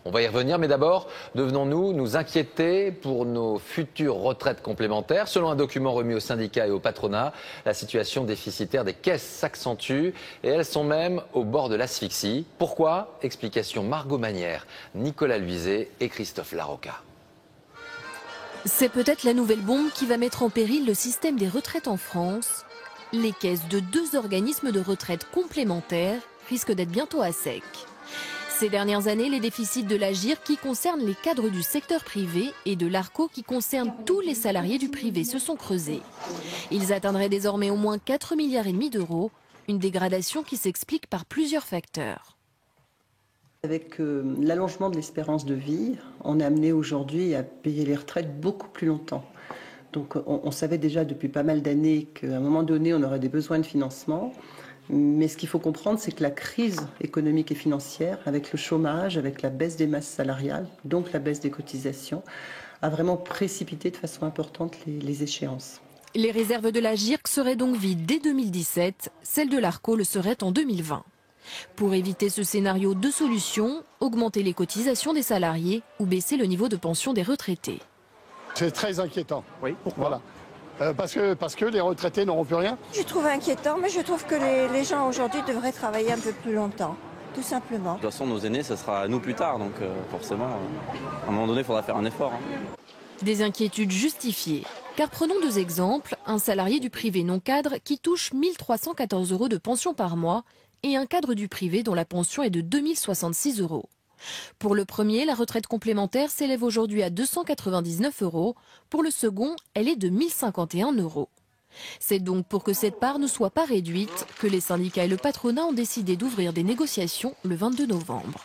On va y revenir, mais d'abord, devenons-nous nous inquiéter pour nos futures retraites complémentaires? Selon un document remis aux syndicats et au patronat, la situation déficitaire des caisses s'accentue et elles sont même au bord de l'asphyxie. Pourquoi? Explication Margot Manière, Nicolas Luizet et Christophe Larocca. C'est peut-être la nouvelle bombe qui va mettre en péril le système des retraites en France. Les caisses de 2 organismes de retraite complémentaires risquent d'être bientôt à sec. Ces dernières années, les déficits de l'Agirc qui concernent les cadres du secteur privé et de l'Arco qui concerne tous les salariés du privé se sont creusés. Ils atteindraient désormais au moins 4,5 milliards d'euros, une dégradation qui s'explique par plusieurs facteurs. Avec l'allongement de l'espérance de vie, on est amené aujourd'hui à payer les retraites beaucoup plus longtemps. Donc on savait déjà depuis pas mal d'années qu'à un moment donné, on aurait des besoins de financement. Mais ce qu'il faut comprendre, c'est que la crise économique et financière, avec le chômage, avec la baisse des masses salariales, donc la baisse des cotisations, a vraiment précipité de façon importante les échéances. Les réserves de l'Agirc seraient donc vides dès 2017, celles de l'Arco le seraient en 2020. Pour éviter ce scénario, 2 solutions, augmenter les cotisations des salariés ou baisser le niveau de pension des retraités. C'est très inquiétant. Oui, pourquoi ? Parce que les retraités n'auront plus rien. Je trouve inquiétant, mais je trouve que les gens aujourd'hui devraient travailler un peu plus longtemps, tout simplement. De toute façon, nos aînés, ce sera à nous plus tard, donc forcément, à un moment donné, il faudra faire un effort. Des inquiétudes justifiées. Car prenons 2 exemples, un salarié du privé non cadre qui touche 1 314 € de pension par mois et un cadre du privé dont la pension est de 2 066 €. Pour le premier, la retraite complémentaire s'élève aujourd'hui à 299 €. Pour le second, elle est de 1 051 €. C'est donc pour que cette part ne soit pas réduite que les syndicats et le patronat ont décidé d'ouvrir des négociations le 22 novembre.